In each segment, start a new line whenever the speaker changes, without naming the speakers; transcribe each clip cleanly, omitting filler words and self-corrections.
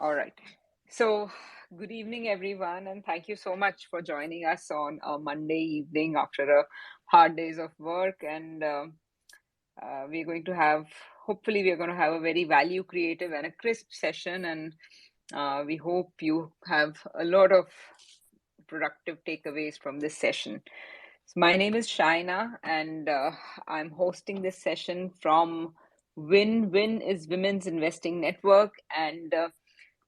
All right. So, good evening, everyone, and thank you so much for joining us on a Monday evening after a hard days of work. And we're going to have, hopefully, we're going to have a very value creative and a crisp session. And we hope you have a lot of productive takeaways from this session. So my name is Shaina, and I'm hosting this session from Win is Women's Investing Network, and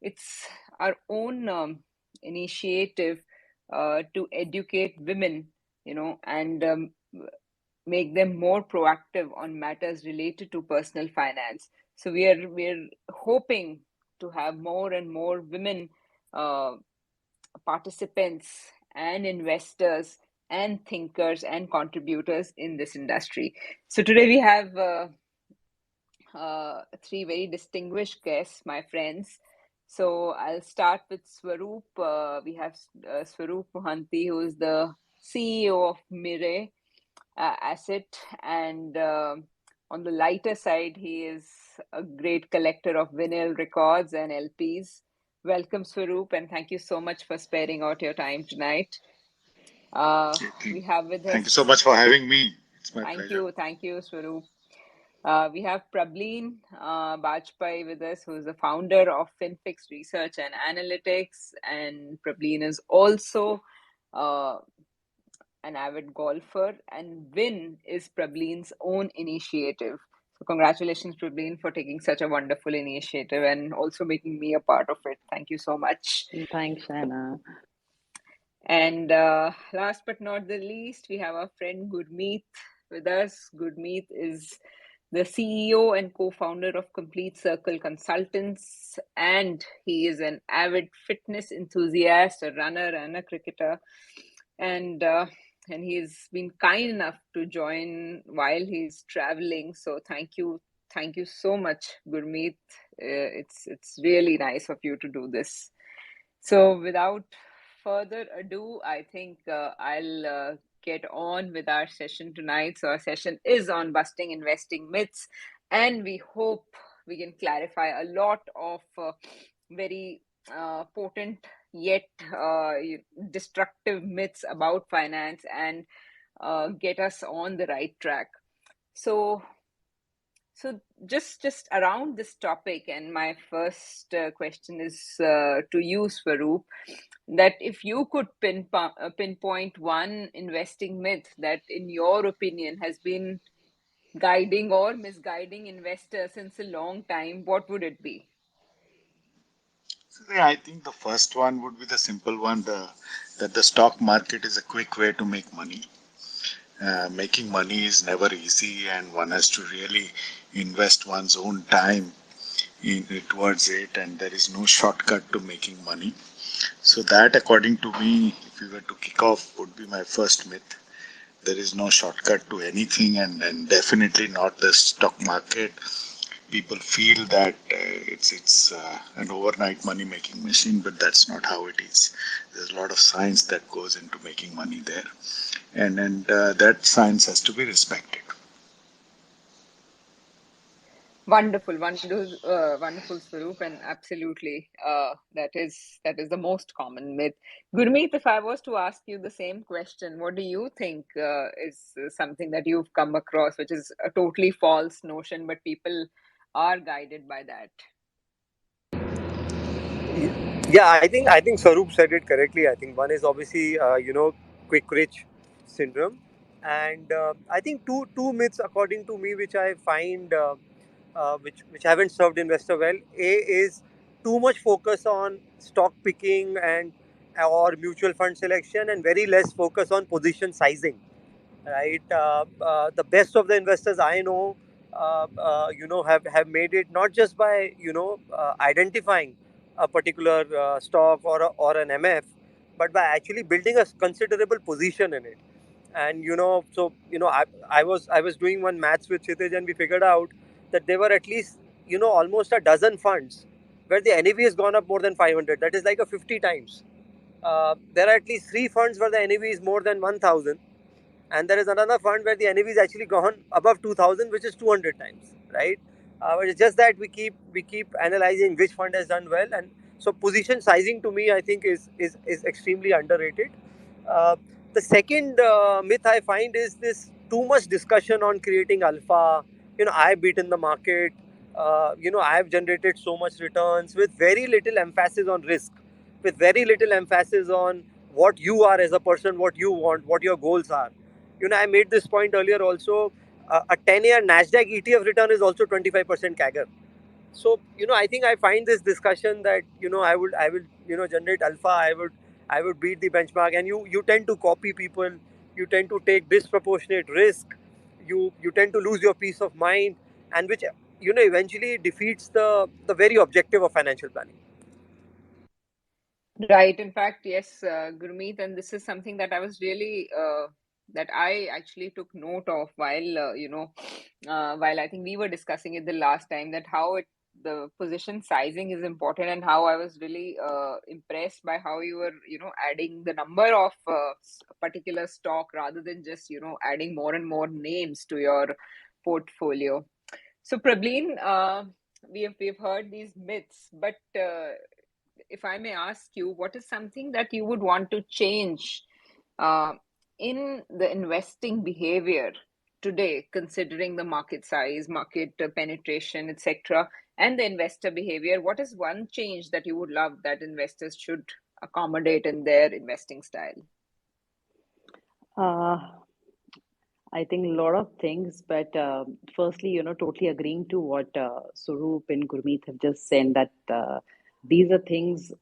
it's our own initiative to educate women, and make them more proactive on matters related to personal finance. So we're hoping to have more and more women uh, participants and investors and thinkers and contributors in this industry. So today we have three very distinguished guests, my friends. So I'll start with Swarup. We have Swarup Mohanty, who is the CEO of Mire Asset, and on the lighter side, he is a great collector of vinyl records and LPs. Welcome, Swarup, and thank you so much for sparing out your time tonight. We have with
Thank you so
us,
much for having me. It's my pleasure.
thank you, Swarup. We have Prableen Bajpai with us, who is the founder of FinFix Research and Analytics. And Prableen is also uh, an avid golfer. And Win is Prableen's own initiative. So, congratulations, Prableen, for taking such a wonderful initiative and also making me a part of it. Thank you so much.
Thanks, Shaina.
And last but not the least, we have our friend Gurmeet with us. Gurmeet is the CEO and co-founder of Complete Circle Consultants, and he is an avid fitness enthusiast, a runner, and a cricketer. And he's been kind enough to join while he's traveling. So thank you so much, Gurmeet. It's really nice of you to do this. So without further ado, I think I'll get on with our session tonight. So our session is on busting investing myths, and we hope we can clarify a lot of very potent yet destructive myths about finance and get us on the right track. So just around this topic, and my first question is to you, Swaroop, that if you could pinpoint one investing myth that, in your opinion, has been guiding or misguiding investors since a long time, what would it be?
So, yeah, I think the first one would be the simple one, that the stock market is a quick way to make money. Making money is never easy, and one has to really invest one's own time towards it, and there is no shortcut to making money. So that, according to me, if we were to kick off, would be my first myth. There is no shortcut to anything, and definitely not the stock market. People feel that it's an overnight money making machine, but that's not how it is. There's a lot of science that goes into making money there, and that science has to be respected.
Wonderful, wonderful, Swaroop, and absolutely, that is the most common myth. Gurmeet, if I was to ask you the same question, what do you think is something that you've come across, which is a totally false notion, but people are guided by that?
Yeah, I think Swaroop said it correctly. I think one is obviously quick rich syndrome, and I think two myths according to me which I find which haven't served investor well. A is too much focus on stock picking and or mutual fund selection, and very less focus on position sizing. Right, the best of the investors I know, have made it not just by identifying a particular stock or an MF, but by actually building a considerable position in it. And I was doing one maths with Chitej, and we figured out that there were at least almost a dozen funds where the NAV has gone up more than 500. That is like a 50 times. There are at least three funds where the NAV is more than 1,000, and there is another fund where the NAV is actually gone above 2,000, which is 200 times, right? It's just that we keep analyzing which fund has done well, and so position sizing to me I think is extremely underrated. Uh, the second myth I find is this too much discussion on creating alpha. I've beaten the market. I've generated so much returns with very little emphasis on risk, with very little emphasis on what you are as a person, what you want, what your goals are. I made this point earlier also. A 10-year Nasdaq ETF return is also 25% CAGR. So I think I find this discussion that I would generate alpha. I would beat the benchmark, and you tend to copy people. You tend to take disproportionate risk. You tend to lose your peace of mind, and which eventually defeats the very objective of financial planning.
Right. In fact, yes, Gurmeet, and this is something that that I actually took note of while I think we were discussing it the last time, that the position sizing is important, and how I was really impressed by how you were, adding the number of particular stock rather than just, adding more and more names to your portfolio. So, Prableen, we've heard these myths, but if I may ask you, what is something that you would want to change uh, in the investing behavior today, considering the market size, market penetration, etc., and the investor behavior? What is one change that you would love that investors should accommodate in their investing style?
Uh, I think a lot of things, but firstly, totally agreeing to what Swarup and Gurmeet have just said, that these are things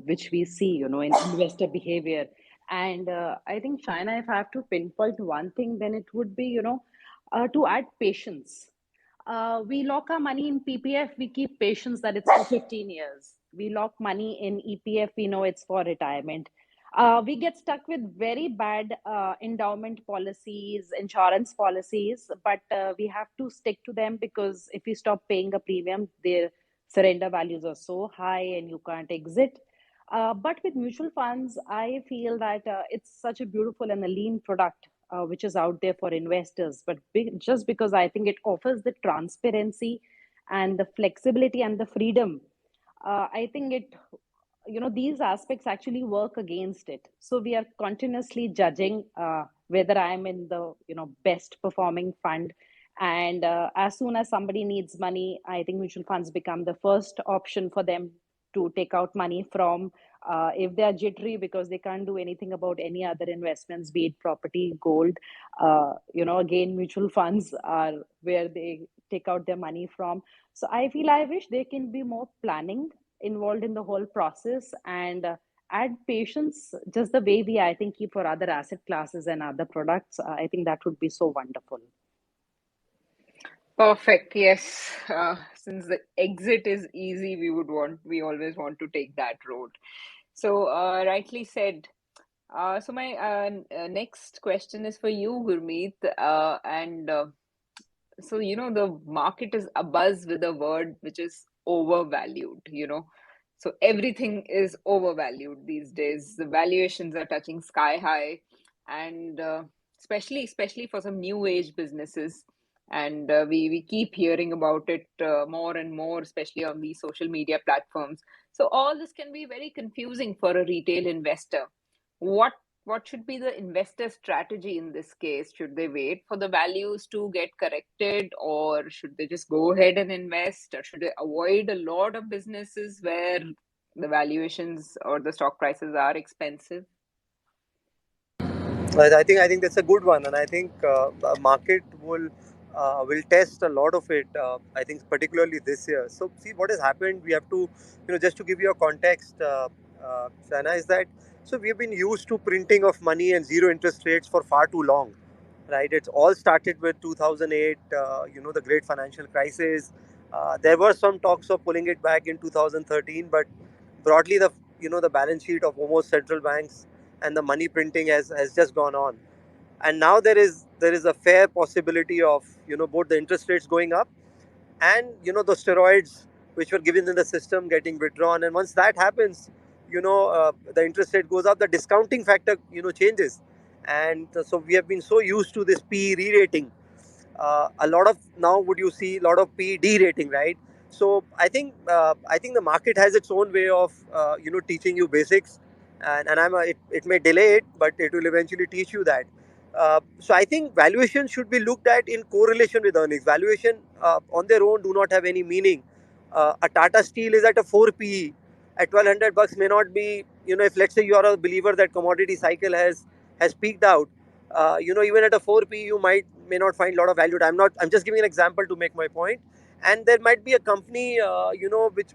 which we see, in investor behavior. And I think, China, if I have to pinpoint one thing, then it would be, to add patience. We lock our money in PPF, we keep patience that it's for 15 years. We lock money in EPF, we know it's for retirement. We get stuck with very bad endowment policies, insurance policies, but we have to stick to them, because if we stop paying a premium, their surrender values are so high and you can't exit. But with mutual funds, I feel that it's such a beautiful and a lean product which is out there for investors. But just because I think it offers the transparency and the flexibility and the freedom, I think these aspects actually work against it. So we are continuously judging whether I'm in the best performing fund. And as soon as somebody needs money, I think mutual funds become the first option for them to take out money from. If they are jittery because they can't do anything about any other investments, be it property, gold, again, mutual funds are where they take out their money from. So I wish there can be more planning involved in the whole process, and add patience, just the way we, I think, keep for other asset classes and other products. I think that would be so wonderful.
Perfect. Yes. Since the exit is easy, we always want to take that road. So, rightly said. So my next question is for you, Gurmeet. And so, the market is abuzz with a word which is overvalued. So everything is overvalued these days. The valuations are touching sky high, and especially for some new age businesses. And we keep hearing about it more and more, especially on these social media platforms. So all this can be very confusing for a retail investor. What what should be the investor strategy in this case? Should they wait for the values to get corrected, or should they just go ahead and invest, or should they avoid a lot of businesses where the valuations or the stock prices are expensive?
I think that's a good one, and I think the market will test a lot of it. I think particularly this year. So see what has happened. We have to, just to give you a context, Shaina, is that so we have been used to printing of money and zero interest rates for far too long, right? It's all started with 2008. The great financial crisis. There were some talks of pulling it back in 2013, but broadly the balance sheet of almost central banks and the money printing has just gone on, and now there is a fair possibility of both the interest rates going up and the steroids which were given in the system getting withdrawn, and once that happens, the interest rate goes up, the discounting factor changes, and so we have been so used to this PE re-rating, A lot of now would you see a lot of PE derating, right? So I think the market has its own way of teaching you basics, and it may delay it, but it will eventually teach you that. So I think valuation should be looked at in correlation with earnings. Valuation on their own do not have any meaning. A Tata Steel is at a 4 PE. At $1,200 may not be, if let's say you are a believer that commodity cycle has peaked out, even at a 4 PE you may not find a lot of value. I'm just giving an example to make my point. And there might be a company,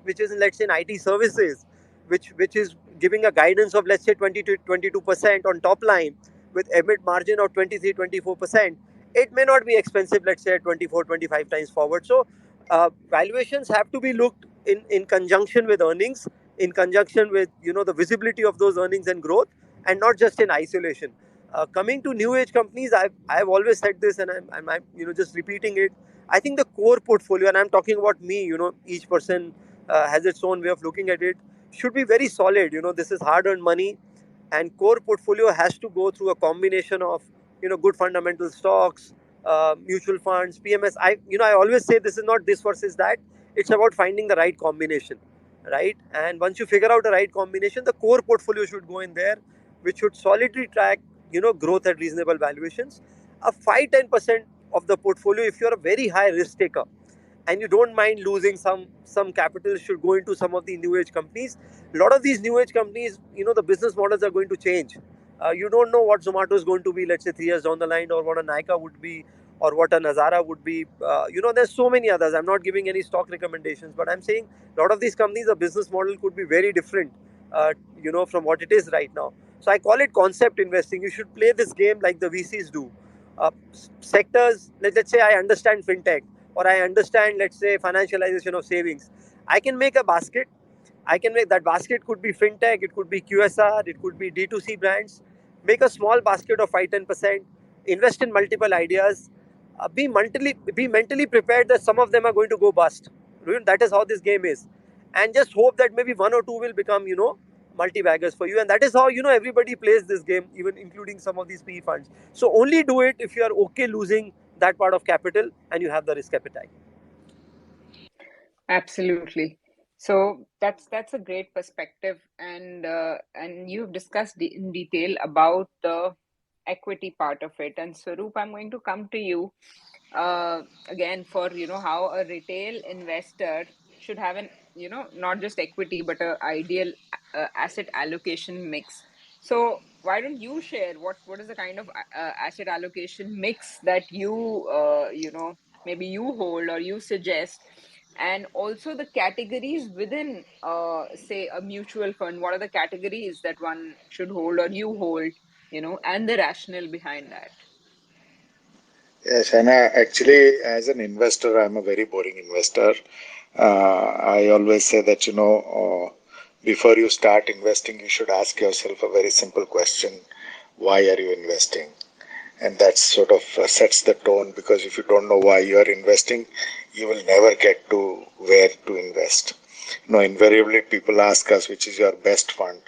which is, let's say, in IT services, which is giving a guidance of, let's say, 20 to 22% on top line with EBIT margin of 23-24%. It may not be expensive, let's say, 24-25 times forward. So valuations have to be looked in conjunction with earnings, in conjunction with the visibility of those earnings and growth, and not just in isolation. Coming to new age companies, I've always said this, and I'm just repeating it. I think the core portfolio, and I'm talking about me, each person has its own way of looking at it, should be very solid. This is hard earned money, and core portfolio has to go through a combination of good fundamental stocks, mutual funds, PMS. I always say this is not this versus that. It's about finding the right combination, right? And once you figure out the right combination, the core portfolio should go in there, which should solidly track growth at reasonable valuations. A 5-10% of the portfolio, if you're a very high risk taker and you don't mind losing some capital, should go into some of the new age companies. A lot of these new age companies, the business models are going to change. You don't know what Zomato is going to be, let's say, 3 years down the line, or what a Nykaa would be, or what a Nazara would be. There's so many others. I'm not giving any stock recommendations, but I'm saying a lot of these companies, the business model could be very different, from what it is right now. So I call it concept investing. You should play this game like the VCs do. Sectors, let's say I understand fintech, or I understand, let's say, financialization of savings. I can make a basket. I can make that basket, could be fintech, it could be QSR, it could be D2C brands. Make a small basket of 5-10%, invest in multiple ideas, be mentally prepared that some of them are going to go bust. That is how this game is. And just hope that maybe one or two will become, multi-baggers for you. And that is how, everybody plays this game, even including some of these PE funds. So only do it if you are okay losing that part of capital and you have the risk appetite.
Absolutely. So that's a great perspective, and you've discussed in detail about the equity part of it. And Swaroop, I'm going to come to you again for how a retail investor should have an not just equity but a ideal asset allocation mix. So why don't you share what is the kind of asset allocation mix that maybe you hold or you suggest, and also the categories within say a mutual fund. What are the categories that one should hold or you hold, and the rationale behind that?
Yes, and actually, as an investor, I'm a very boring investor. I always say that, before you start investing, you should ask yourself a very simple question: why are you investing? And that sort of sets the tone, because if you don't know why you are investing, you will never get to where to invest. Invariably, people ask us, which is your best fund?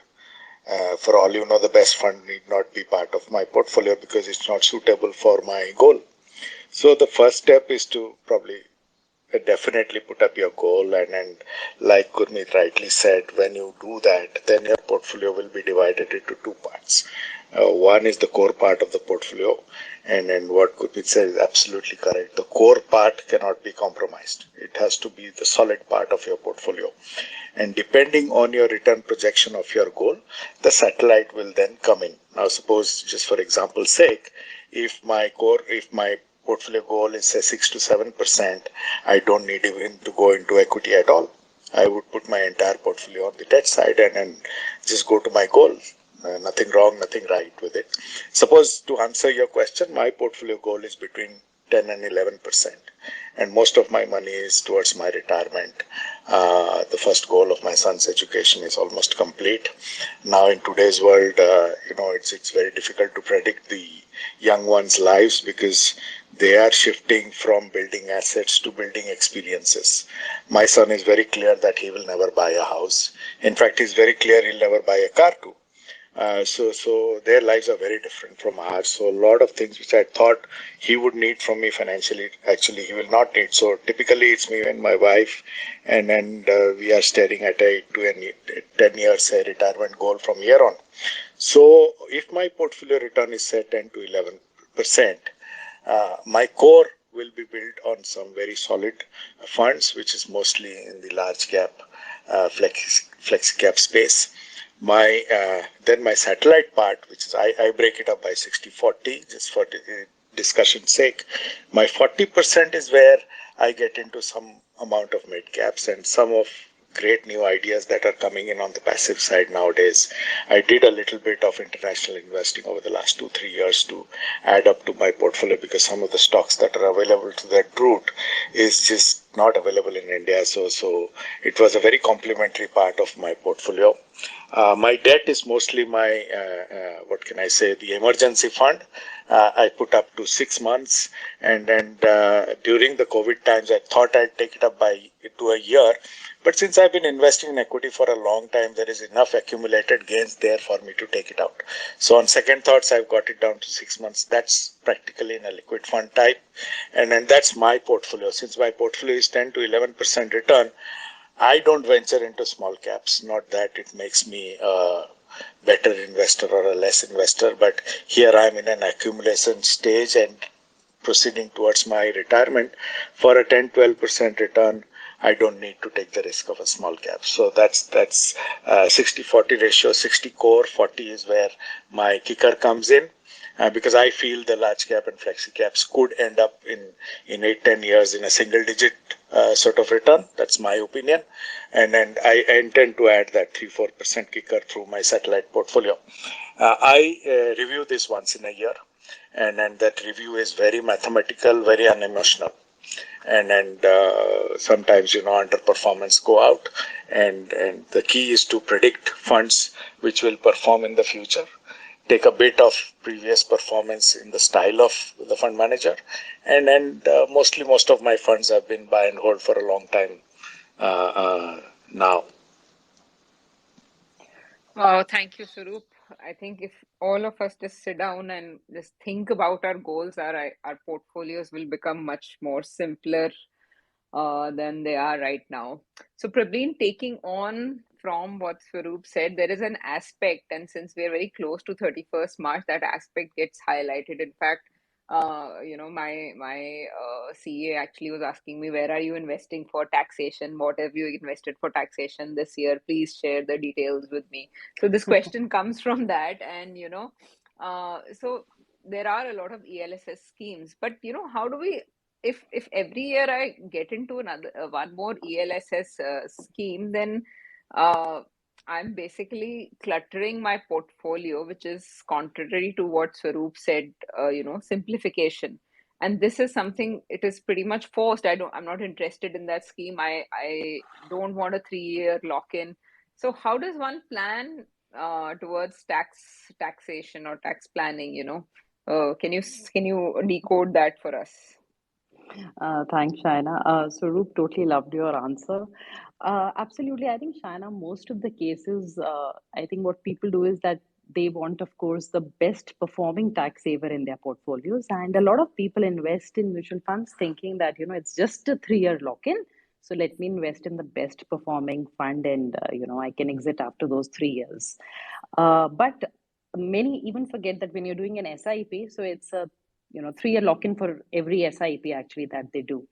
For all you know, the best fund need not be part of my portfolio because it's not suitable for my goal. So the first step is to probably definitely put up your goal, and like Gurmeet rightly said, when you do that, then your portfolio will be divided into two parts. One is the core part of the portfolio, and what Gurmeet said is absolutely correct. The core part cannot be compromised. It has to be the solid part of your portfolio. And depending on your return projection of your goal, the satellite will then come in. Now, suppose, just for example's sake, if my portfolio goal is say 6 to 7%, I don't need even to go into equity at all. I would put my entire portfolio on the debt side and just go to my goal. Nothing wrong, nothing right with it. Suppose, to answer your question, my portfolio goal is between 10 and 11%, and most of my money is towards my retirement. The first goal of my son's education is almost complete. Now, in today's world, it's very difficult to predict the young ones' lives, because they are shifting from building assets to building experiences. My son is very clear that he will never buy a house. In fact, he's very clear he'll never buy a car too. So their lives are very different from ours. So a lot of things which I thought he would need from me financially, actually he will not need. So typically it's me and my wife, and we are staring at a 10 years retirement goal from here on. So if my portfolio return is set 10 to 11%, my core will be built on some very solid funds, which is mostly in the large cap, flex cap space. My then my satellite part, which is I break it up by 60/40, just for discussion's sake. My 40% is where I get into some amount of mid caps and some of great new ideas that are coming in on the passive side nowadays. I did a little bit of international investing over the last 2 3 years to add up to my portfolio, because some of the stocks that are available to that route is just not available in India. So it was a very complementary part of my portfolio. My debt is mostly my, what can I say, the emergency fund. I put up to 6 months, and during the COVID times, I thought I'd take it up by to a year. But since I've been investing in equity for a long time, there is enough accumulated gains there for me to take it out. So on second thoughts, I've got it down to 6 months. That's practically in a liquid fund type, and that's my portfolio. Since my portfolio is 10 to 11% return, I don't venture into small caps. Not that it makes me a better investor or a less investor, but here I'm in an accumulation stage and proceeding towards my retirement. For a 10-12% return, I don't need to take the risk of a small cap. So that's 60/40 ratio. 60 core, 40 is where my kicker comes in. Because I feel the large cap and flexi caps could end up in 8-10 years in a single digit sort of return. That's my opinion. And I intend to add that 3-4% kicker through my satellite portfolio. I review this once in a year, and that review is very mathematical, very unemotional. And sometimes underperformance go out, and the key is to predict funds which will perform in the future, take a bit of previous performance in the style of the fund manager, and mostly most of my funds have been buy and hold for a long time now.
Wow, thank you, Swarup. I think if all of us just sit down and just think about our goals, our portfolios will become much more simpler than they are right now. So, Prableen, taking on from what Swarup said, there is an aspect, and since we are very close to 31st March, that aspect gets highlighted. In fact, my CA actually was asking me, where are you investing for taxation? What have you invested for taxation this year? Please share the details with me. So this question comes from that, and so there are a lot of ELSS schemes, but how do we, if every year I get into another one more ELSS scheme, then uh, I'm basically cluttering my portfolio, which is contrary to what Swarup said, simplification. And this is something, it is pretty much forced. I'm not interested in that scheme. I don't want a 3-year lock-in. So how does one plan towards taxation or tax planning, can you decode that for us?
Thanks, Shaina. Swaroop, totally loved your answer. Absolutely. I think, Shaina, most of the cases, I think what people do is that they want, of course, the best performing tax saver in their portfolios. And a lot of people invest in mutual funds thinking that, it's just a 3-year lock in. So let me invest in the best performing fund and, I can exit after those 3 years. But many even forget that when you're doing an SIP, so it's a 3-year lock-in for every SIP actually that they do.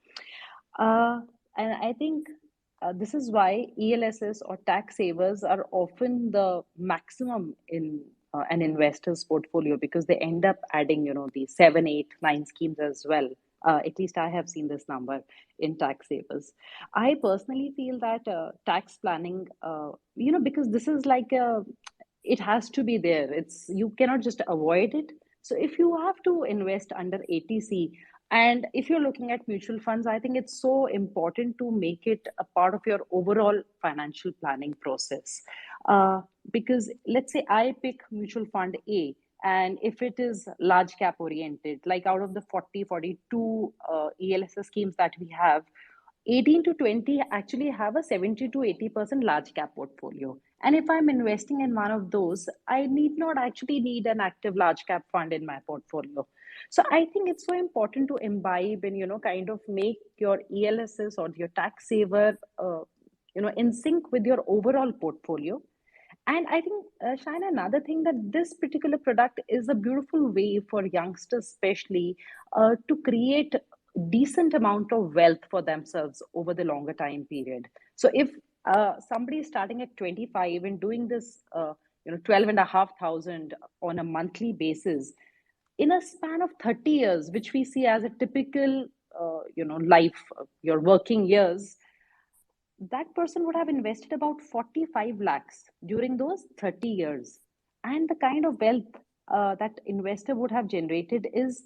And I think this is why ELSS or tax savers are often the maximum in an investor's portfolio, because they end up adding, the 7, 8, 9 schemes as well. At least I have seen this number in tax savers. I personally feel that tax planning, because this is like it has to be there. You cannot just avoid it. So if you have to invest under ATC, and if you're looking at mutual funds, I think it's so important to make it a part of your overall financial planning process. Because let's say I pick mutual fund A, and if it is large cap oriented, like out of the 42 ELSS schemes that we have, 18 to 20 actually have a 70 to 80% large cap portfolio. And if I'm investing in one of those, I need not actually need an active large cap fund in my portfolio. So I think it's so important to imbibe and, kind of make your ELSS or your tax saver, in sync with your overall portfolio. And I think, Shaina, another thing that this particular product is a beautiful way for youngsters, especially, to create decent amount of wealth for themselves over the longer time period. So if somebody is starting at 25 and doing this, 12,500 on a monthly basis, in a span of 30 years, which we see as a typical, life, your working years, that person would have invested about 45 lakhs during those 30 years. And the kind of wealth that investor would have generated is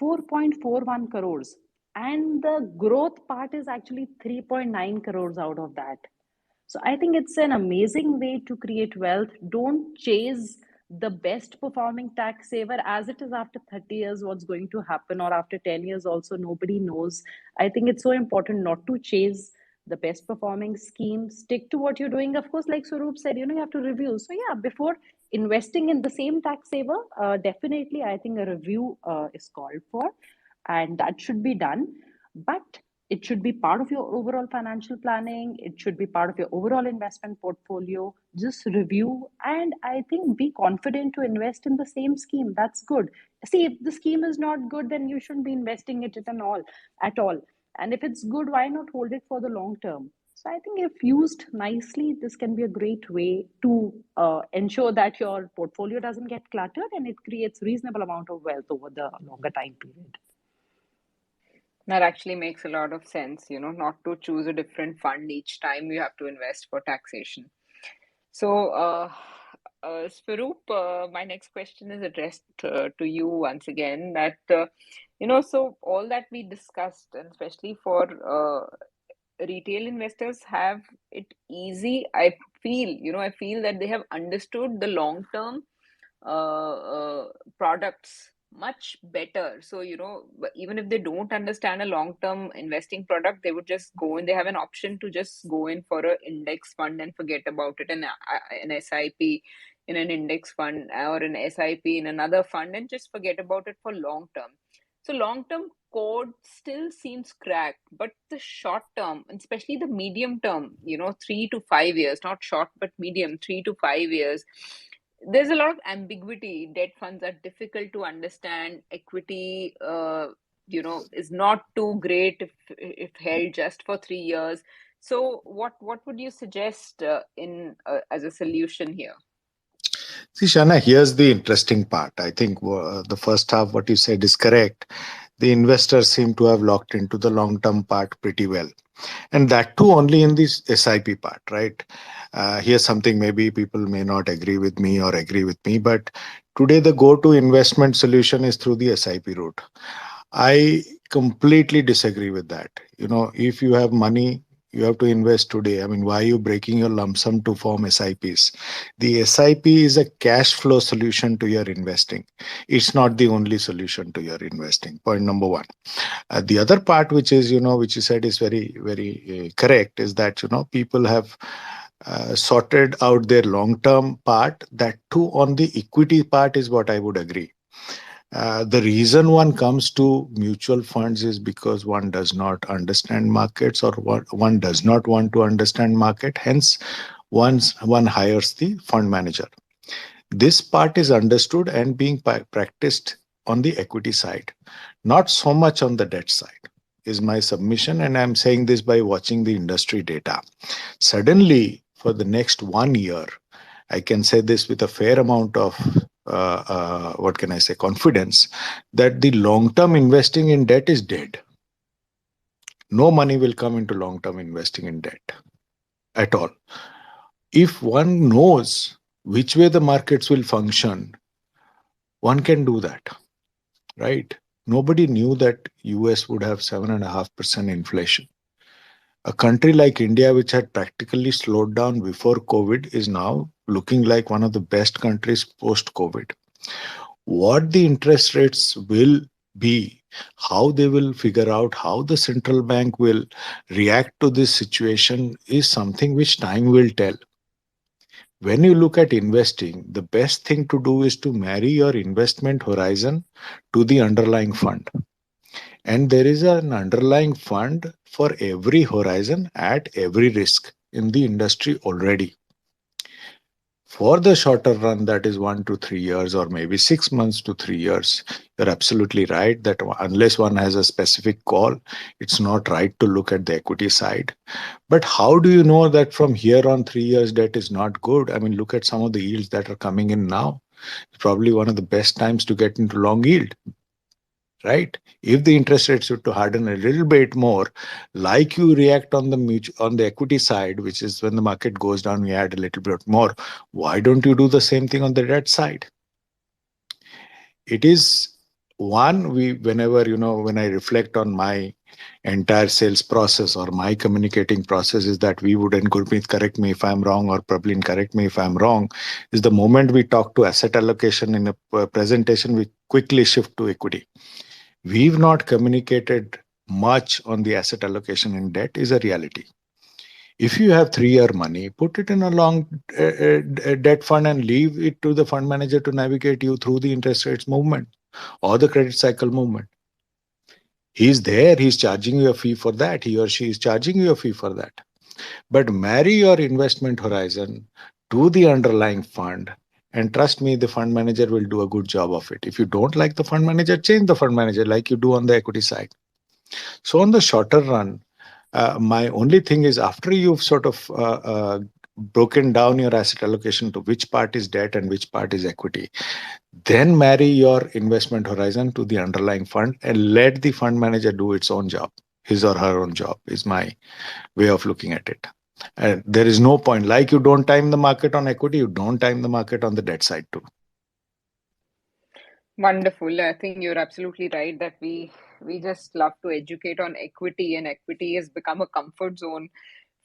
4.41 crores. And the growth part is actually 3.9 crores out of that. So I think it's an amazing way to create wealth. Don't chase the best performing tax saver as it is after 30 years, what's going to happen, or after 10 years, also, nobody knows. I think it's so important not to chase the best performing scheme. Stick to what you're doing. Of course, like Swarup said, you have to review. So, yeah, before investing in the same tax saver, definitely, I think a review is called for, and that should be done. But it should be part of your overall financial planning. It should be part of your overall investment portfolio. Just review, and I think be confident to invest in the same scheme. That's good. See, if the scheme is not good, then you shouldn't be investing it at all. And if it's good, why not hold it for the long term? So I think if used nicely, this can be a great way to ensure that your portfolio doesn't get cluttered and it creates reasonable amount of wealth over the longer time period.
That actually makes a lot of sense, not to choose a different fund each time you have to invest for taxation. So, Swaroop, my next question is addressed to you once again. That, so all that we discussed, and especially for retail investors, have it easy. I feel that they have understood the long-term products much better. So, even if they don't understand a long-term investing product, they would just go in. They have an option to just go in for an index fund and forget about it, and an SIP in an index fund, or an SIP in another fund, and just forget about it for long term. So long term code still seems cracked, but the short term, especially the medium term, 3 to 5 years, not short, but medium, 3 to 5 years, there's a lot of ambiguity. Debt funds are difficult to understand. Equity, is not too great if held just for 3 years. So, what would you suggest in as a solution here?
See, Shana, here's the interesting part. I think the first half, what you said is correct. The investors seem to have locked into the long-term part pretty well. And that too only in this SIP part, right? Here's something maybe people may not agree with me or agree with me, but today the go-to investment solution is through the SIP route. I completely disagree with that. If you have money, you have to invest today. I mean, why are you breaking your lump sum to form SIPs? The SIP is a cash flow solution to your investing. It's not the only solution to your investing. Point number one. The other part, which is, which you said is very, very correct, is that, people have sorted out their long-term part. That too on the equity part is what I would agree. The reason one comes to mutual funds is because one does not understand markets, or one does not want to understand market. Hence, one hires the fund manager. This part is understood and being practiced on the equity side, not so much on the debt side, is my submission. And I'm saying this by watching the industry data. Suddenly, for the next 1 year, I can say this with a fair amount of what can I say, confidence, that the long-term investing in debt is dead. No money will come into long-term investing in debt at all. If one knows which way the markets will function, one can do that, right? Nobody knew that US would have 7.5% inflation. A country like India, which had practically slowed down before COVID, is now looking like one of the best countries post-COVID. What the interest rates will be, how they will figure out, how the central bank will react to this situation is something which time will tell. When you look at investing, the best thing to do is to marry your investment horizon to the underlying fund. And there is an underlying fund for every horizon at every risk in the industry already. For the shorter run, that is 1 to 3 years or maybe 6 months to 3 years, you're absolutely right that unless one has a specific call, it's not right to look at the equity side. But how do you know that from here on 3 years debt is not good? I mean, look at some of the yields that are coming in now. It's probably one of the best times to get into long yield, right? If the interest rates were to harden a little bit more, like you react on the on the equity side, which is when the market goes down, we add a little bit more. Why don't you do the same thing on the debt side? It is one, we whenever, when I reflect on my entire sales process or my communicating process, is that we would, and Gurmeet, correct me if I'm wrong, or Prableen, correct me if I'm wrong, is the moment we talk to asset allocation in a presentation, we quickly shift to equity. We've not communicated much on the asset allocation in debt is a reality. If you have 3 year money, put it in a long debt fund and leave it to the fund manager to navigate you through the interest rates movement or the credit cycle movement. He's there, he's charging you a fee for that. He or she is charging you a fee for that. But marry your investment horizon to the underlying fund. And trust me, the fund manager will do a good job of it. If you don't like the fund manager, change the fund manager like you do on the equity side. So, on the shorter run, my only thing is after you've sort of broken down your asset allocation to which part is debt and which part is equity, then marry your investment horizon to the underlying fund and let the fund manager do its own job. His or her own job is my way of looking at it. And there is no point, like you don't time the market on equity, you don't time the market on the debt side too.
Wonderful. I think you're absolutely right that we just love to educate on equity, and equity has become a comfort zone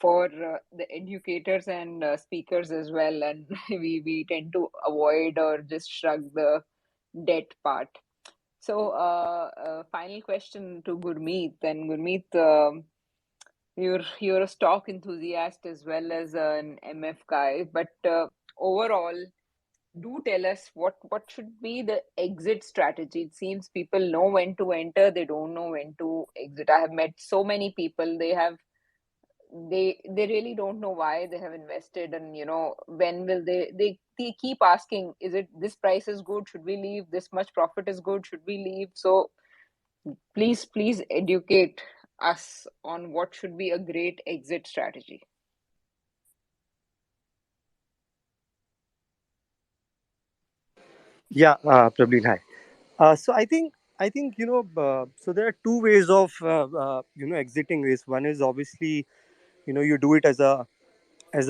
for the educators and speakers as well. And we tend to avoid or just shrug the debt part. So, final question to Gurmeet. And Gurmeet, you're a stock enthusiast as well as an MF guy, but overall, do tell us what should be the exit strategy. It seems people know when to enter, they don't know when to exit. I have met so many people, they really don't know why they have invested, and when will they keep asking, is it this price is good, should we leave? This much profit is good, should we leave? So please educate us on what should be a great exit strategy.
Yeah, Prableen, hi. So I think so there are two ways of exiting this. One is obviously you do it as a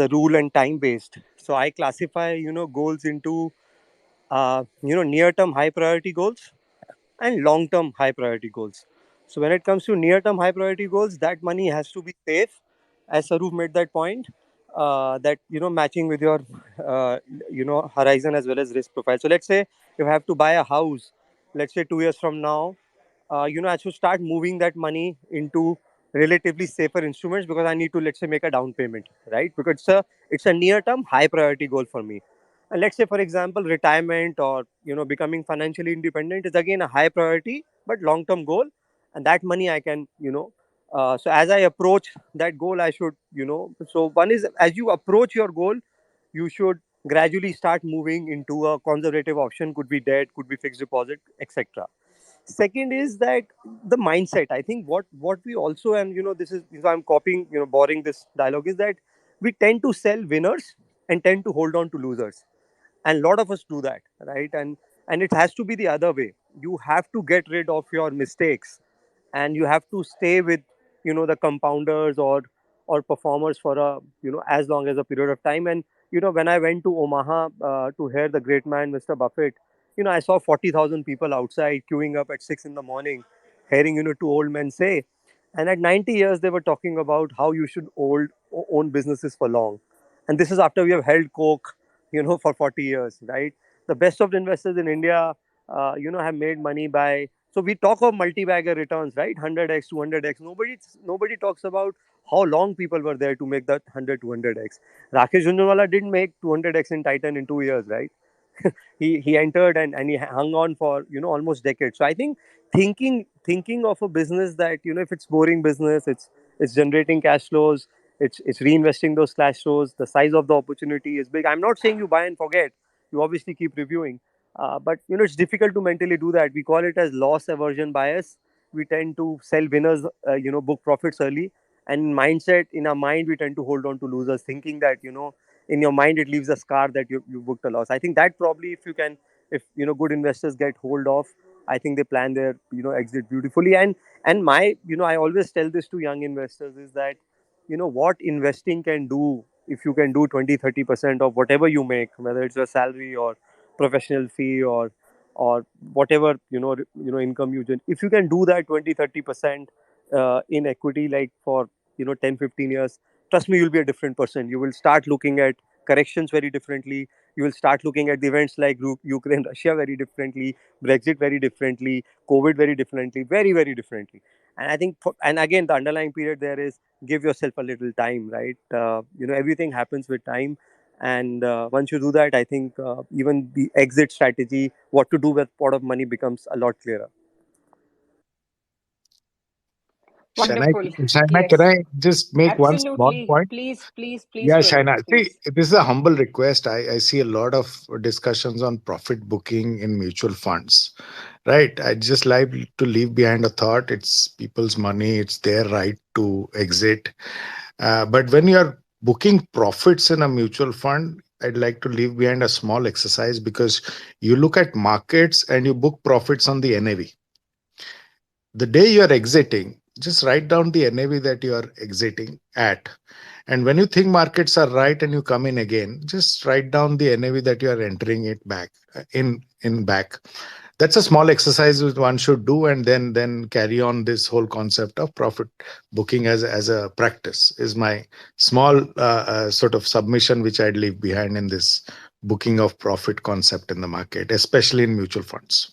rule and time based. So I classify goals into near term high priority goals and long term high priority goals. So when it comes to near term high priority goals, that money has to be safe, as Sarup made that point, that matching with your horizon as well as risk profile. So let's say you have to buy a house, let's say 2 years from now, I should start moving that money into relatively safer instruments because I need to, let's say, make a down payment, right? Because it's a near term high priority goal for me. And let's say, for example, retirement or becoming financially independent is again a high priority but long term goal, and that money I can so as I approach that goal, I should so one is, as you approach your goal, you should gradually start moving into a conservative option. Could be debt, could be fixed deposit, etc. Second is that the mindset. I think what we also, and this is, if I'm copying, borrowing this dialogue, is that we tend to sell winners and tend to hold on to losers, and a lot of us do that, right? And it has to be the other way. You have to get rid of your mistakes, and you have to stay with the compounders or performers for a as long as a period of time. And when I went to Omaha to hear the great man Mr. Buffett, I saw 40,000 people outside queuing up at 6 in the morning, hearing two old men say. And at 90 years they were talking about how you should own businesses for long. And this is after we have held Coke for 40 years, right? The best of the investors in India have made money by, so we talk of multi-bagger returns, right? 100x, 200x. Nobody talks about how long people were there to make that 100, 200x. Rakesh Jhunjhunwala didn't make 200x in Titan in 2 years, right? He entered and he hung on for almost decades. So I think thinking of a business that if it's boring business, it's generating cash flows, it's reinvesting those cash flows, the size of the opportunity is big. I'm not saying you buy and forget. You obviously keep reviewing, but it's difficult to mentally do that. We call it as loss aversion bias. We tend to sell winners, book profits early, and in our mind we tend to hold on to losers, thinking that in your mind it leaves a scar that you booked a loss. I think that probably, if good investors get hold of, I think they plan their exit beautifully. And my I always tell this to young investors is that what investing can do, if you can do 20-30% of whatever you make, whether it's your salary or professional fee or whatever income you generate, if you can do that 20-30% in equity, like for 10-15 years, trust me, you'll be a different person. You will start looking at corrections very differently. You will start looking at the events like Ukraine, Russia very differently, Brexit very differently, COVID very differently, very, very differently. And I think, and again, the underlying period there is give yourself a little time, right? Everything happens with time. And once you do that, I think even the exit strategy, what to do with pot of money, becomes a lot clearer.
Wonderful.
Shaina, can
Yes.
I just make one small
Absolutely.
point?
Please, please, please,
Yeah,
Prableen,
Shaina. See,
please.
this is a humble request. I see a lot of discussions on profit booking in mutual funds, right? I just like to leave behind a thought. It's people's money, it's their right to exit. But when you're booking profits in a mutual fund, I'd like to leave behind a small exercise, because you look at markets and you book profits on the NAV. The day you're exiting, just write down the NAV that you are exiting at. And when you think markets are right and you come in again, just write down the NAV that you are entering it back in back. That's a small exercise which one should do, and then carry on this whole concept of profit booking as a practice. Is my small sort of submission which I'd leave behind in this booking of profit concept in the market, especially in mutual funds.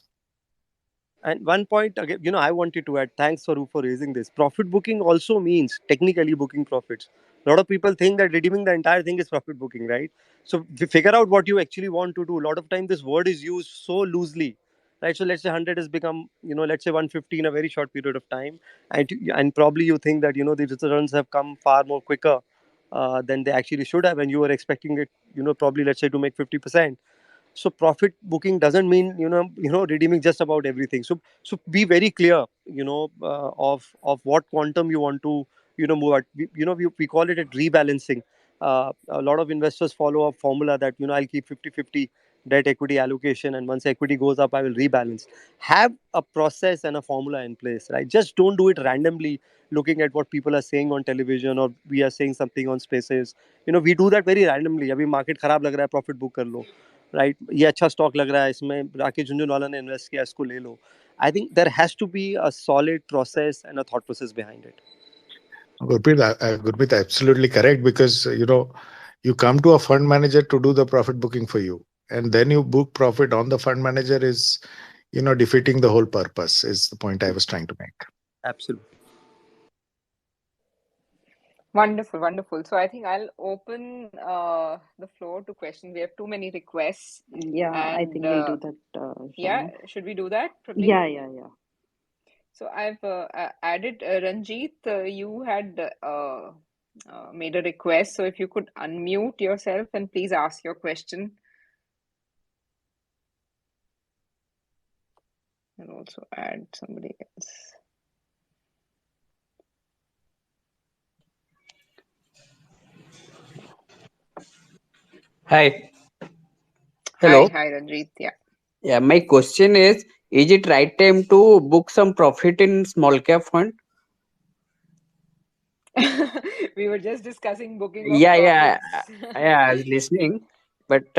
And one point again, I wanted to add, thanks Swarup for raising this. Profit booking also means technically booking profits. A lot of people think that redeeming the entire thing is profit booking, right? So figure out what you actually want to do. A lot of time this word is used so loosely, right? So let's say 100 has become, let's say 150 in a very short period of time, and probably you think that the returns have come far more quicker than they actually should have, and you were expecting it, probably let's say to make 50%. So profit booking doesn't mean redeeming just about everything. So be very clear of what quantum you want to move at. We call it a rebalancing. A lot of investors follow a formula that I'll keep 50-50 debt equity allocation, and once equity goes up I will rebalance. Have a process and a formula in place, right? Just don't do it randomly, looking at what people are saying on television, or we are saying something on spaces. We do that very randomly. अभी market खराब लग रहा है, profit book कर लो, right? ये अच्छा stock लग रहा है, इसमें राकेश झुंझुनवाला ने इन्वेस्ट किया, इसको ले लो. I think there has to be a solid process and a thought process behind it.
Gurmeet, absolutely correct, because you come to a fund manager to do the profit booking for you, and then you book profit on the fund manager is defeating the whole purpose. Is the point I was trying to make.
Absolutely.
Wonderful, wonderful. So I think I'll open the floor to questions. We have too many requests.
Yeah, I
And
think we'll do that,
yeah,
Shaina.
should we do that, Prableen?
Yeah.
So I've added Ranjit. You had made a request. So if you could unmute yourself and please ask your question. And also add somebody else.
Hi.
Hello.
Hi, Ranjit. Yeah.
Yeah, my question is it right time to book some profit in small cap fund?
We were just discussing booking of
Yeah, yeah,
profits.
yeah, I was listening. But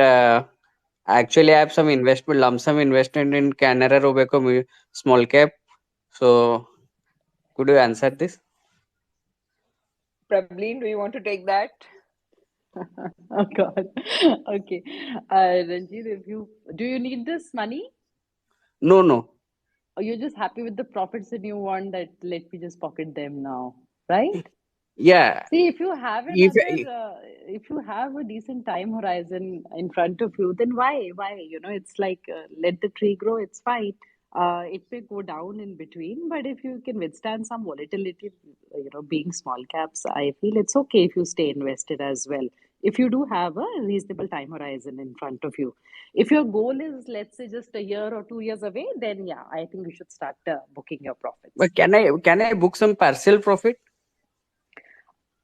actually, I have some investment, lump sum investment in Canara Robeco small cap. So, could you answer this?
Prableen, do you want to take that?
Oh God. Okay. Ranjit, do you need this money?
No, no.
Or you're just happy with the profits and you want that, let me just pocket them now, right?
Yeah.
See, if you have
If
if you have a decent time horizon in front of you, then why? It's like let the tree grow. It's fine. It may go down in between, but if you can withstand some volatility, being small caps, I feel it's okay if you stay invested as well. If you do have a reasonable time horizon in front of you. If your goal is, let's say, just a year or 2 years away, then yeah, I think you should start booking your profits.
but can I book some partial profit?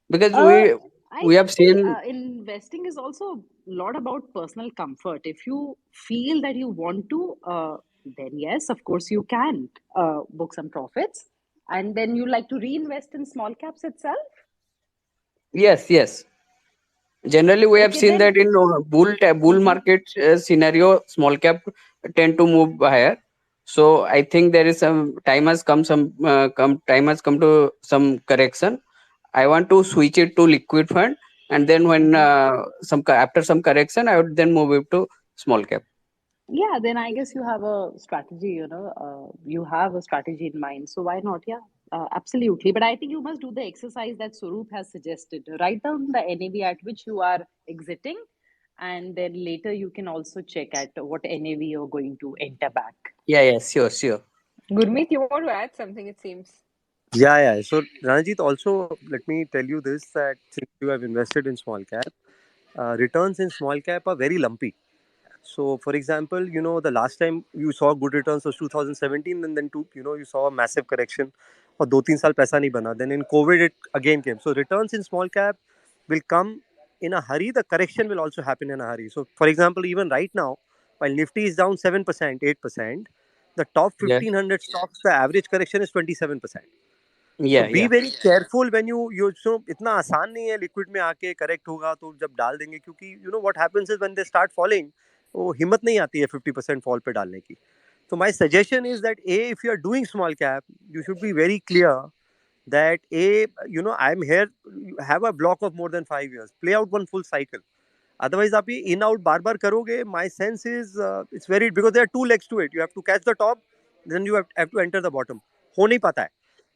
Because
Uh,
we
I
have
see.
seen.
Investing is also a lot about personal comfort. If you feel that you want to, then yes, of course, you can book some profits, and then you like to reinvest in small caps itself.
Yes, yes. Generally, we have
Okay,
seen
then.
that in bull
Mhm.
market scenario, small cap tend to move higher. So I think there is some time has come. Time has come to some correction. I want to switch it to liquid fund, and then when
Mhm.
after some correction, I would then move it to small cap.
Yeah, then I guess you have a strategy, you have a strategy in mind. So why not? Yeah, absolutely. But I think you must do the exercise that Swarup has suggested. Write down the NAV at which you are exiting, and then later you can also check at what NAV you're going to enter back.
Yeah, yeah, sure, sure.
Gurmeet, you want to add something, it seems.
Yeah. So Ranjit, also let me tell you this, that since you have invested in small cap, returns in small cap are very lumpy. So, for example, the last time you saw good returns was 2017, and then you saw a massive correction, or 2-3 साल पैसा नहीं बना. Then in COVID, it again came. So, returns in small cap will come in a hurry. The correction will also happen in a hurry. So, for example, even right now, while Nifty is down 7%, 8%, the top
Yeah,
1500 stocks, the average correction is 27%. So
yeah,
be
yeah.
very careful when you so इतना आसान नहीं है liquid में आके correct होगा तो जब डाल देंगे, क्योंकि what happens is when they start falling, वो हिम्मत नहीं आती है 50% फॉल पे डालने की. So my suggestion is that if you are doing small cap, you should be very clear that I'm here, you have a block of more than 5 years, play out one full cycle. Otherwise आप ये in out बार बार करोगे, my sense is it's very, because there are two legs to it. You have to catch the top, then you have to enter the bottom. हो नहीं पाता है.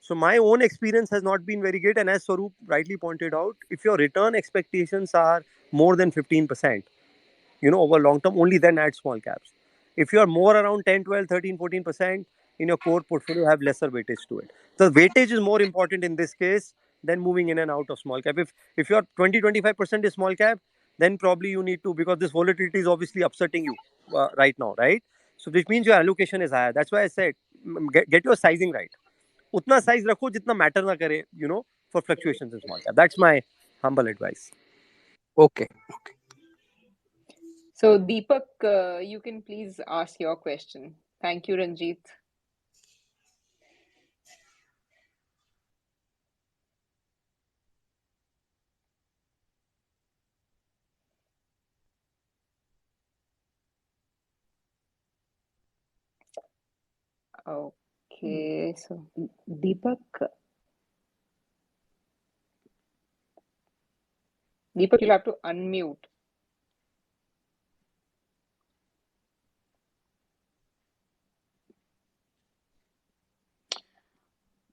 So my own experience has not been very great, and as Swarup rightly pointed out, if your return expectations are more than 15%, over long term, only then add small caps. If you are more around 10, 12, 13, 14% in your core portfolio, have lesser weightage to it. The weightage is more important in this case than moving in and out of small cap. If you are 20, 25% is small cap, then probably you need to, because this volatility is obviously upsetting you right now, right? So which means your allocation is higher. That's why I said get your sizing right. उतना size रखो जितना matter ना करे, for fluctuations in small cap. That's my humble advice.
Okay.
So, Deepak, you can please ask your question. Thank you, Ranjit. Okay, so
Deepak,
Deepak, you'll have to unmute.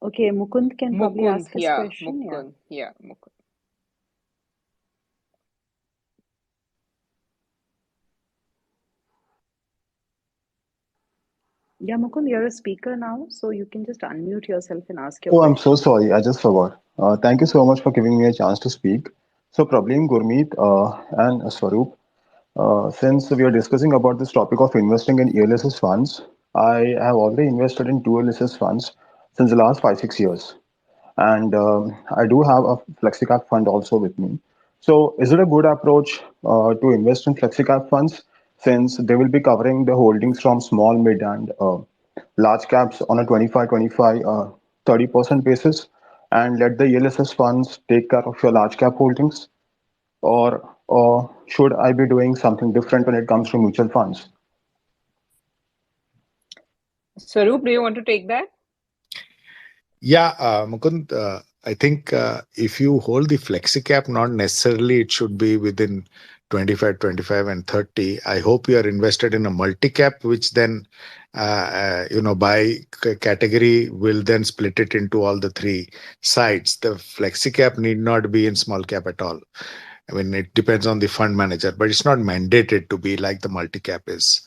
okay, Mukund can probably
Mukund,
ask his
yeah,
question. Yeah.
Mukund, yeah, Mukund.
Yeah, Mukund, you're a speaker now, so you can just unmute yourself and ask your
Oh, I'm so
question.
sorry. I just forgot. Thank you so much for giving me a chance to speak. So, Prableen, Gurmeet, and Swarup, since we are discussing about this topic of investing in ELSS funds, I have already invested in two ELSS funds since the last 5, 6 years. And I do have a FlexiCap fund also with me. So, is it a good approach to invest in FlexiCap funds since they will be covering the holdings from small, mid, and large caps on a 25, 30% basis and let the ELSS funds take care of your large cap holdings? Or should I be doing something different when it comes to mutual funds?
Swaroop, do you want to take that?
Yeah, Mukund, I think if you hold the flexi cap, not necessarily it should be within 25, 25, and 30. I hope you are invested in a multi-cap, which then, by category will then split it into all the three sides. The flexi cap need not be in small cap at all. I mean, it depends on the fund manager, but it's not mandated to be like the multi-cap is.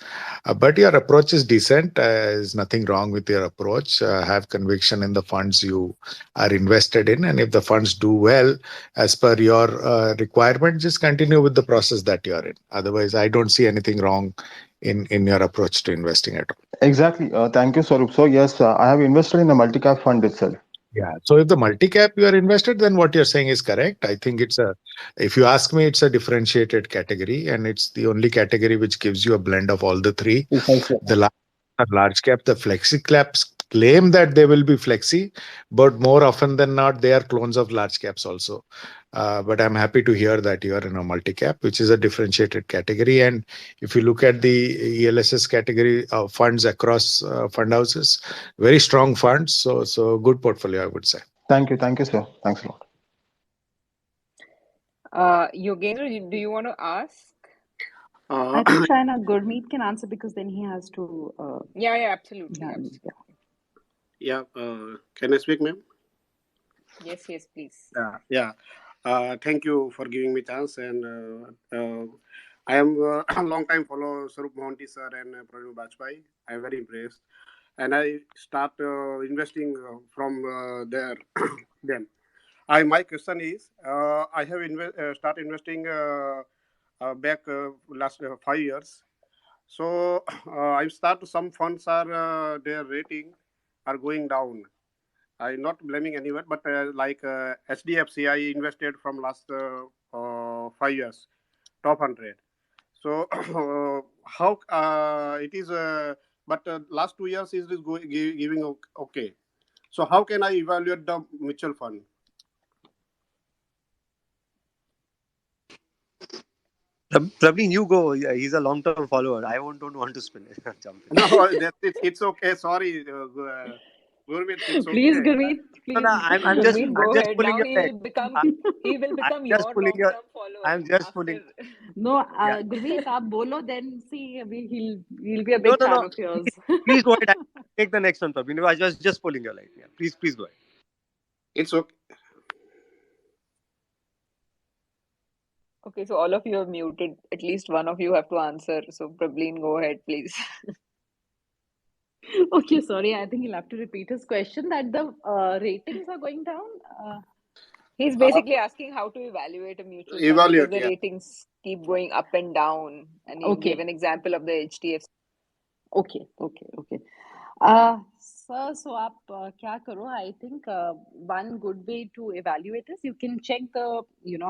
But your approach is decent. There's nothing wrong with your approach. Have conviction in the funds you are invested in. And if the funds do well as per your requirement, just continue with the process that you're in. Otherwise, I don't see anything wrong in your approach to investing at all.
Exactly. Thank you, Swarup. So yes, I have invested in a multi-cap fund itself.
Yeah. So if the multi-cap you are invested, then what you're saying is correct. I think if you ask me, it's a differentiated category, and it's the only category which gives you a blend of all the three. The large cap, the flexi caps claim that they will be flexi, but more often than not, they are clones of large caps also. But I'm happy to hear that you are in a multi-cap, which is a differentiated category. And if you look at the ELSS category of funds across fund houses, very strong funds. So good portfolio, I would say.
Thank you. Thank you, sir. Thanks a lot.
Yogendra, do you want to ask?
I think Shaina Gurmeet can answer because then he has to.
Yeah, absolutely.
Yeah. Can I speak, ma'am?
Yes, please.
Yeah. Thank you for giving me chance. And I am a long time follow Swarup Mohanty sir and Prableen Bajpai. I am very impressed. And I start investing from there. Then, my question is, I have start investing back last 5 years. So I start some funds are their rating are going down. I'm not blaming anyone, but like HDFC, I invested from last 5 years, top 100. So how it is? But last 2 years is giving okay. So how can I evaluate the mutual fund?
Prableen, you go. He's a long-term follower. I don't want to spill it. Jump in.
No, it's okay. Sorry, Gurmeet, it's
Please,
okay.
Gurmeet, please.
No, I'm just
Gurmeet, go ahead.
pulling
Now
your leg.
he will become
I'm just
your
pulling your.
long-term follower.
I'm just
after...
pulling.
No,
Yeah.
Gurmeet, aap bolo, then see, he'll be a
No,
big fan of yours.
Please go ahead. Take the next one, Prableen. I was just pulling your leg. Yeah. Please go ahead.
It's okay.
Okay, so all of you are muted. At least one of you have to answer. So Prableen, go ahead, please.
Okay, sorry. I think he'll have to repeat his question that the ratings are going down.
He's basically asking how to evaluate a mutual fund because the ratings keep going up and down. And he gave an example of the HDFC.
Okay. Sir, so आप क्या करो? I think one good way to evaluate is you can check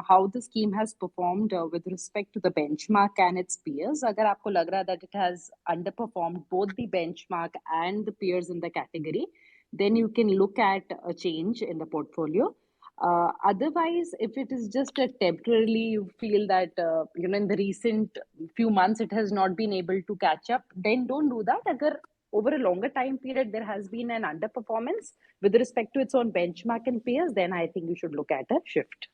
how the scheme has performed with respect to the benchmark and its peers. अगर आपको लग रहा that it has underperformed both the benchmark and the peers in the category, then you can look at a change in the portfolio. Otherwise, if it is just a temporarily, you feel that in the recent few months it has not been able to catch up, then don't do that. Agar over a longer time period there has been an underperformance with respect to its own benchmark and peers, then I think you should look at a shift.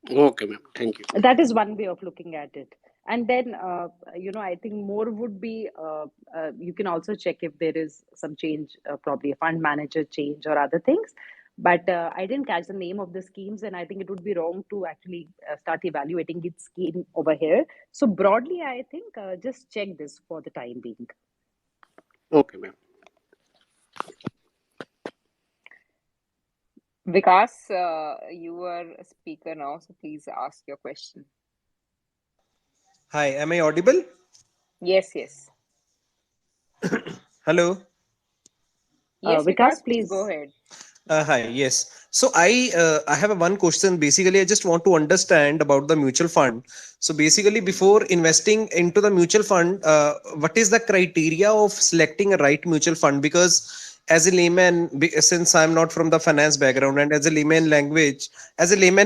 Okay, ma'am. Thank you.
That is one way of looking at it. And then, I think more would be, you can also check if there is some change, probably a fund manager change or other things. But I didn't catch the name of the schemes, and I think it would be wrong to actually start evaluating its scheme over here. So broadly, I think just check this for the time being.
Okay, ma'am.
Vikas, you are a speaker now, so please ask your question.
Hi, am I audible?
Yes.
Hello.
Yes, Vikas, please go ahead.
Hi, yes. So I have one question. Basically, I just want to understand about the mutual fund. So basically, before investing into the mutual fund, what is the criteria of selecting a right mutual fund? Because as a layman, since I'm not from the finance background, and as a layman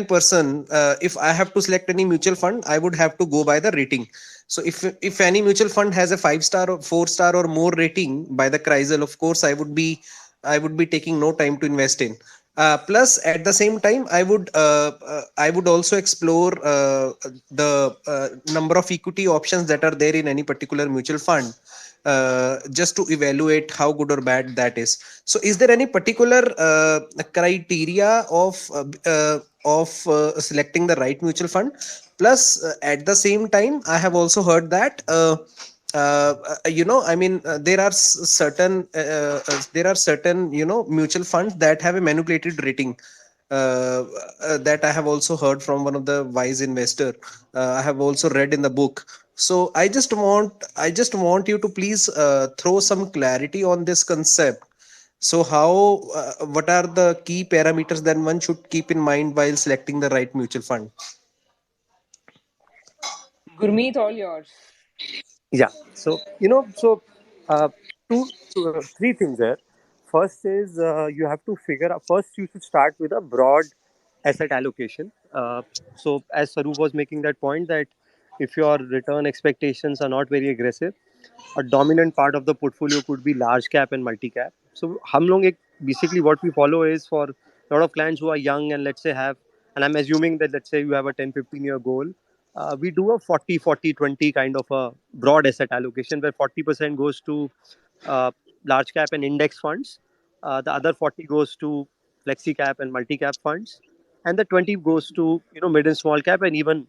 person, if I have to select any mutual fund, I would have to go by the rating. So if any mutual fund has a 5-star or 4-star or more rating by the CRISIL, of course, I would be taking no time to invest in. Plus, at the same time, I would also explore the number of equity options that are there in any particular mutual fund, just to evaluate how good or bad that is. So, is there any particular criteria of selecting the right mutual fund? Plus, at the same time, I have also heard that. I mean, there are certain, mutual funds that have a manipulated rating, that I have also heard from one of the wise investor. I have also read in the book. So I just want you to please throw some clarity on this concept. So what are the key parameters that one should keep in mind while selecting the right mutual fund?
Gurmeet, all yours.
Yeah. So uh, three things there. First is you have to figure out. First, you should start with a broad asset allocation. So as Saru was making that point that if your return expectations are not very aggressive, a dominant part of the portfolio could be large cap and multi cap. So हम लोग एक basically what we follow is for a lot of clients who are young and let's say have, and I'm assuming that let's say you have a 10-15 year goal, we do a 40-40-20 kind of a broad asset allocation where 40% goes to uh, large cap and index funds, the other 40 goes to flexi cap and multi cap funds, and the 20 goes to mid and small cap and even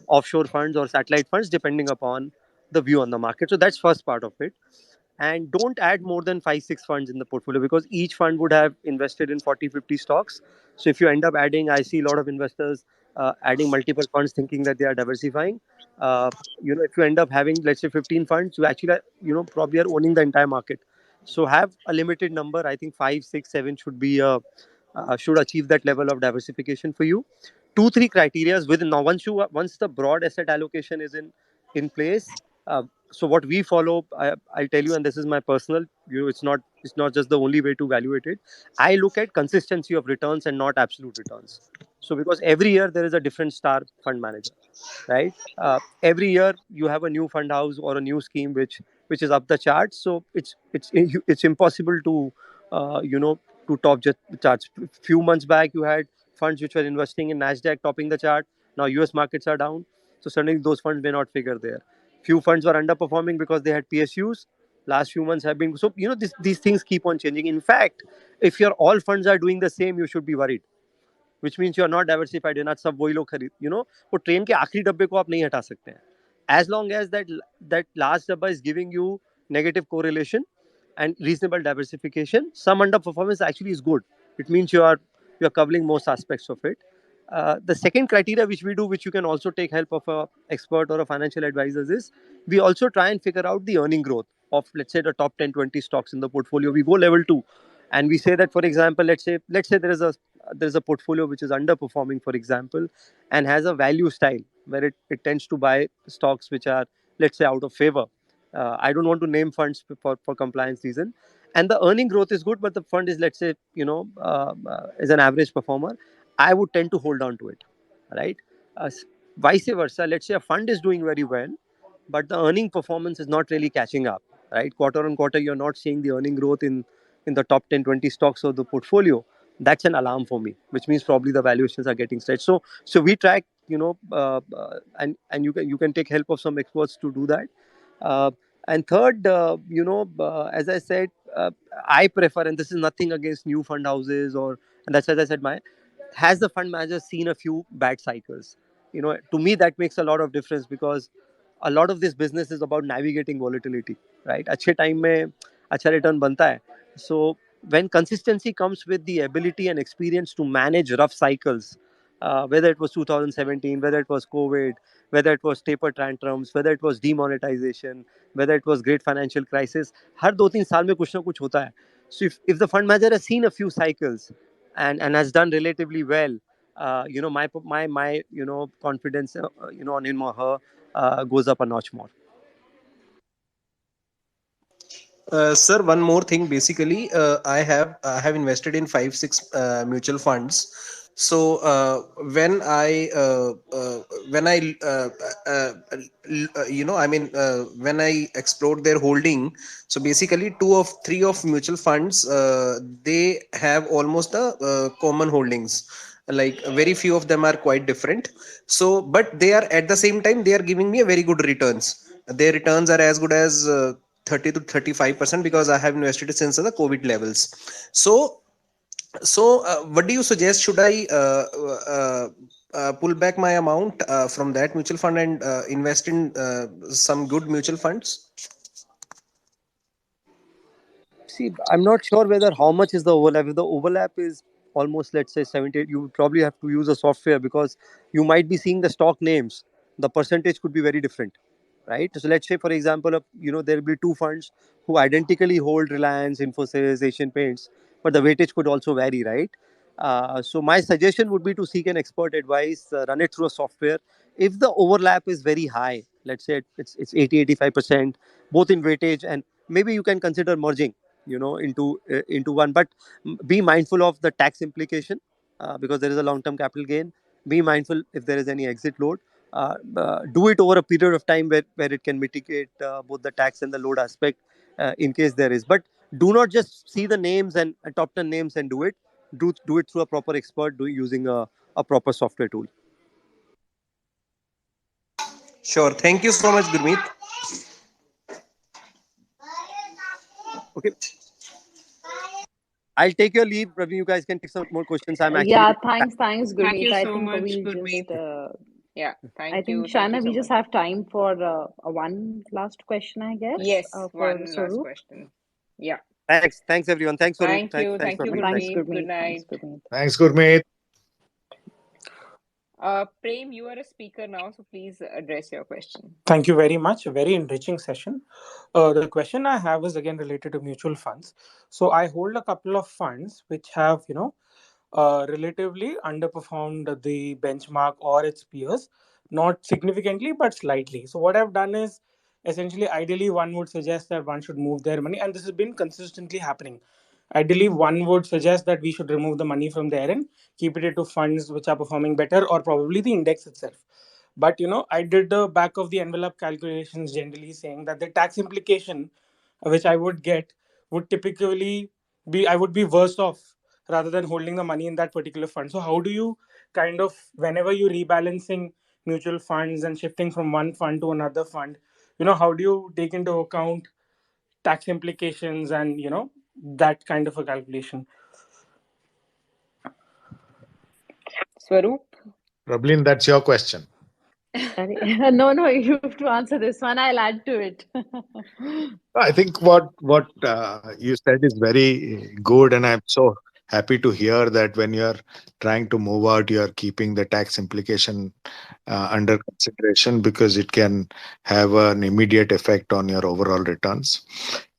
offshore funds or satellite funds depending upon the view on the market. So that's first part of it. And don't add more than 5-6 funds in the portfolio because each fund would have invested in 40-50 stocks. So if you end up adding, I see a lot of investors adding multiple funds thinking that they are diversifying. uh, if you end up having let's say 15 funds, you actually probably are owning the entire market. So have a limited number. I think 5, 6, 7 should be should achieve that level of diversification for you. 2-3 criterias within. Now once the broad asset allocation is in place, so what we follow, I'll tell you, and this is my personal, it's not just the only way to evaluate it. I look at consistency of returns and not absolute returns. So because every year there is a different star fund manager, right? Every year you have a new fund house or a new scheme which is up the charts. So it's impossible to to top just the charts. Few months back you had funds which were investing in Nasdaq topping the chart. Now US markets are down, so suddenly those funds may not figure there. Few funds were underperforming because they had PSUs. Last few months have been so these things keep on changing. In fact, if your all funds are doing the same, you should be worried, which means you are not diversified enough. सब वही लोग खरीद वो train के आखिरी डब्बे को आप नहीं हटा सकते हैं. As long as that last dabba is giving you negative correlation and reasonable diversification, some underperformance actually is good. It means you are covering most aspects of it. The second criteria which we do, which you can also take help of a expert or a financial advisors, is we also try and figure out the earning growth of let's say the top 10-20 stocks in the portfolio. We go level 2 and we say that, for example, let's say there is a portfolio which is underperforming, for example, and has a value style where it tends to buy stocks which are let's say out of favor. I don't want to name funds for compliance reason, and the earning growth is good but the fund is let's say is an average performer. I would tend to hold on to it, right? uh, Vice versa, let's say a fund is doing very well but the earning performance is not really catching up, right? Quarter on quarter you're not seeing the earning growth in the top 10-20 stocks of the portfolio. That's an alarm for me, which means probably the valuations are getting stretched. So we track, and you can take help of some experts to do that. uh, and third, as I said, I prefer, and this is nothing against new fund houses, or and that's as I said, my has the fund manager seen a few bad cycles? To me that makes a lot of difference because a lot of this business is about navigating volatility, right? अच्छे time में अच्छा return बनता है. So when consistency comes with the ability and experience to manage rough cycles, whether it was 2017, whether it was COVID, whether it was taper tantrums, whether it was demonetization, whether it was great financial crisis, हर 2-3 साल में कुछ ना कुछ होता है. So if the fund manager has seen a few cycles and has done relatively well, my confidence on him or her goes up a notch more.
Sir, one more thing. Basically, I have invested in 5-6 mutual funds. So when I I mean when I explored their holding, so basically two of three of mutual funds, they have almost a common holdings. Like very few of them are quite different. So, but they are at the same time they are giving me a very good returns. Their returns are as good as 30 to 35%, because I have invested since the COVID levels. So what do you suggest? Should I pull back my amount from that mutual fund and invest in some good mutual funds?
See, I'm not sure whether how much is the overlap. If the overlap is almost, let's say, 78, you would probably have to use a software, because you might be seeing the stock names. The percentage could be very different, right? So let's say, for example, there will be two funds who identically hold Reliance, Infosys, Asian Paints, but the weightage could also vary, right? So my suggestion would be to seek an expert advice, run it through a software. If the overlap is very high, let's say it's 80-85%, both in weightage, and maybe you can consider merging into one, but be mindful of the tax implication, because there is a long term capital gain. Be mindful if there is any exit load. Do it over a period of time where it can mitigate both the tax and the load aspect, in case there is. But do not just see the names and top 10 names and do it. Do it through a proper expert, using a proper software tool.
Sure. Thank you so much, Gurmeet.
Okay, I'll take your leave. Praveen, you guys can take some more questions. I'm actually
Yeah, thanks,
Thank
Gurmeet.
you
I
so
think
much,
we'll
Gurmeet.
just,
Yeah,
I
thank
think,
you. Thank you
Shana,
so
we just
much.
have time for a one last question, I guess,
Yes,
for
one last
Swarup.
question. Yeah.
thanks everyone. Thanks Swaroop.
Thank
Thanks
you.
thanks
Thank you,
Praveen. Thanks.
Thanks,
Gurmeet. Good
Gurmeet. Thanks,
night.
Gurmeet.
Thanks, Gurmeet.
Prem, you are a speaker now, so please address your question.
Thank you very much. A very enriching session. The question I have is again related to mutual funds. So I hold a couple of funds which have, relatively underperformed the benchmark or its peers, not significantly but slightly. So what I've done is essentially, ideally, one would suggest that one should move their money, and this has been consistently happening. Ideally, one would suggest that we should remove the money from there and keep it into funds which are performing better, or probably the index itself. But I did the back of the envelope calculations, generally saying that the tax implication which I would get would typically be, I would be worse off rather than holding the money in that particular fund. So how do you kind of, whenever you're rebalancing mutual funds and shifting from one fund to another fund, how do you take into account tax implications and that kind of a calculation?
Swaroop?
Prableen, that's your question.
No, you have to answer this one. I'll add to it.
I think what you said is very good, and I'm so happy to hear that when you're trying to move out, you're keeping the tax implication under consideration, because it can have an immediate effect on your overall returns.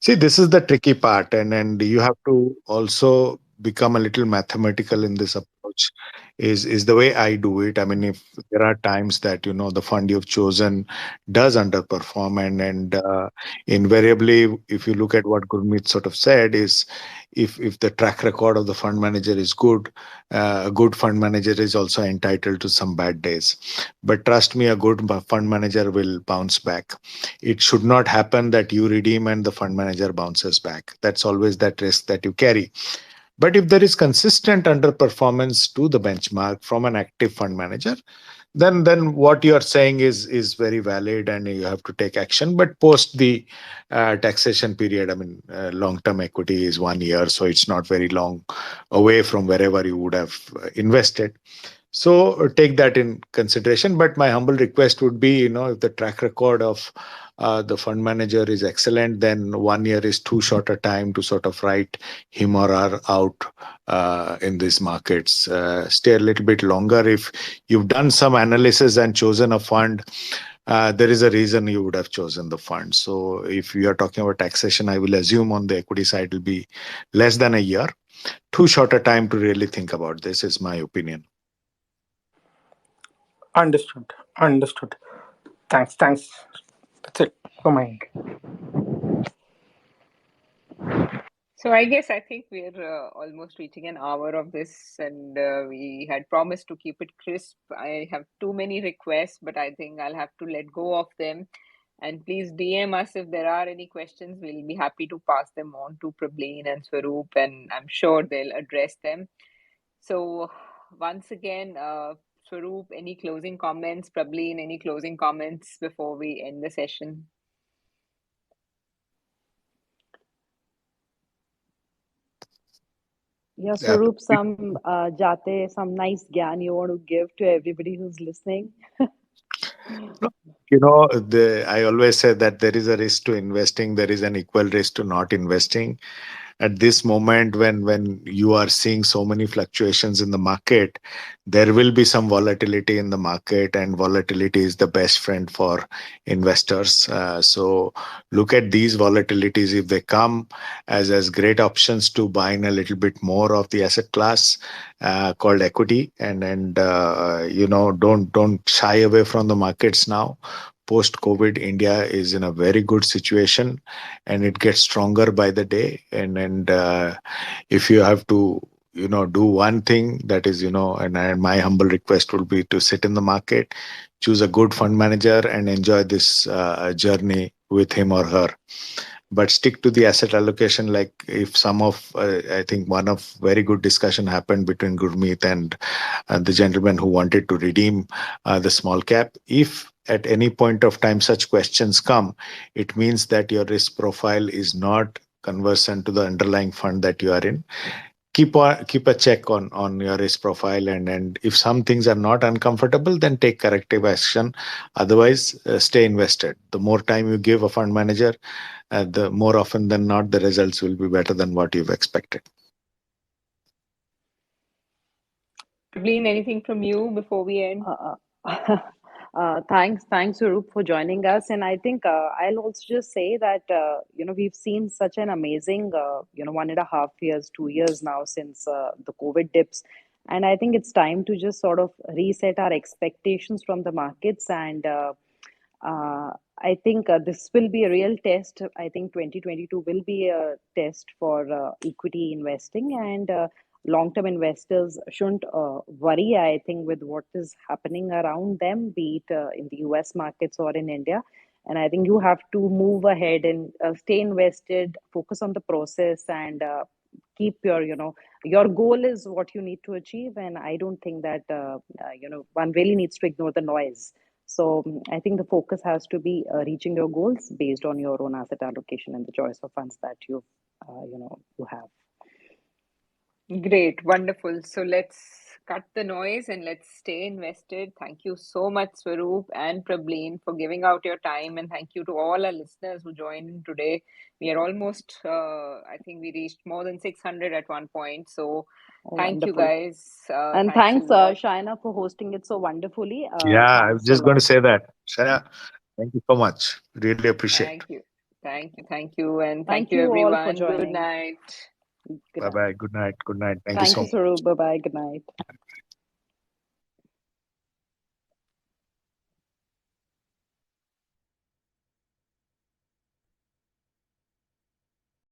See, this is the tricky part, and you have to also become a little mathematical in this approach. Is the way I do it. I mean, if there are times that the fund you've chosen does underperform, and invariably, if you look at what Gurmeet sort of said, is if the track record of the fund manager is good, a good fund manager is also entitled to some bad days. But trust me, a good fund manager will bounce back. It should not happen that you redeem and the fund manager bounces back. That's always that risk that you carry. But if there is consistent underperformance to the benchmark from an active fund manager, then what you are saying is very valid, and you have to take action. But post the taxation period, I mean, long term equity is 1 year, so it's not very long away from wherever you would have invested. So take that in consideration. But my humble request would be, if the track record of the fund manager is excellent, then 1 year is too short a time to sort of write him or her out in these markets. Stay a little bit longer. If you've done some analysis and chosen a fund, there is a reason you would have chosen the fund. So if we are talking about taxation, I will assume on the equity side will be less than a year. Too short a time to really think about this, is my opinion.
Understood. Understood. Thanks. That's it for my end.
So I think we're almost reaching an hour of this, and we had promised to keep it crisp. I have too many requests, but I think I'll have to let go of them. And please DM us if there are any questions. We'll be happy to pass them on to Prableen and Swarup, and I'm sure they'll address them. So once again, Swarup, any closing comments? Prableen, any closing comments before we end the session?
Yeah,
Yeah,
Swarup, some nice gyan you want to give to everybody who's listening.
I always say that there is a risk to investing, there is an equal risk to not investing. At this moment, when you are seeing so many fluctuations in the market, there will be some volatility in the market, and volatility is the best friend for investors. So look at these volatilities. If they come as great options to buy in a little bit more of the asset class called equity, and don't shy away from the markets now. Post COVID, India is in a very good situation, and it gets stronger by the day. And if you have to do one thing, that is, and my humble request will be to sit in the market, choose a good fund manager, and enjoy this journey with him or her. But stick to the asset allocation. Like, if I think one of very good discussion happened between Gurmeet and the gentleman who wanted to redeem the small cap. If at any point of time such questions come, it means that your risk profile is not conversant to the underlying fund that you are in. Keep a check on your risk profile, and if some things are not uncomfortable, then take corrective action. Otherwise, stay invested. The more time you give a fund manager, the more often than not, the results will be better than what you've expected.
Prableen, anything from you before we end?
Thanks, Swarup, for joining us. And I think I'll also just say that we've seen such an amazing 1.5 years, 2 years now since the COVID dips, and I think it's time to just sort of reset our expectations from the markets. And I think this will be a real test. I think 2022 will be a test for equity investing, and long-term investors shouldn't worry, I think, with what is happening around them, be it in the US markets or in India. And I think you have to move ahead and stay invested, focus on the process, and keep your goal is what you need to achieve. And I don't think that one really needs to ignore the noise. So I think the focus has to be reaching your goals based on your own asset allocation and the choice of funds that you have.
Great, wonderful. So let's cut the noise and let's stay invested. Thank you so much, Swarup and Prableen, for giving out your time, and thank you to all our listeners who joined in today. We are almost, I think we reached more than 600 at one point. So thank you,
Wonderful.
guys.
And thanks, Shaina, for hosting it so wonderfully.
Yeah, I was
Thanks a
just going
lot.
to say that. Shaina, thank you so much. Really appreciate.
Thank you. Thank you, and thank
Thank
you,
you all for
everyone. Good
joining.
night.
Good
Bye
night.
bye. Good night. Good night. Thank you
Thank
so
you,
much.
Swarup. Bye bye. Good night.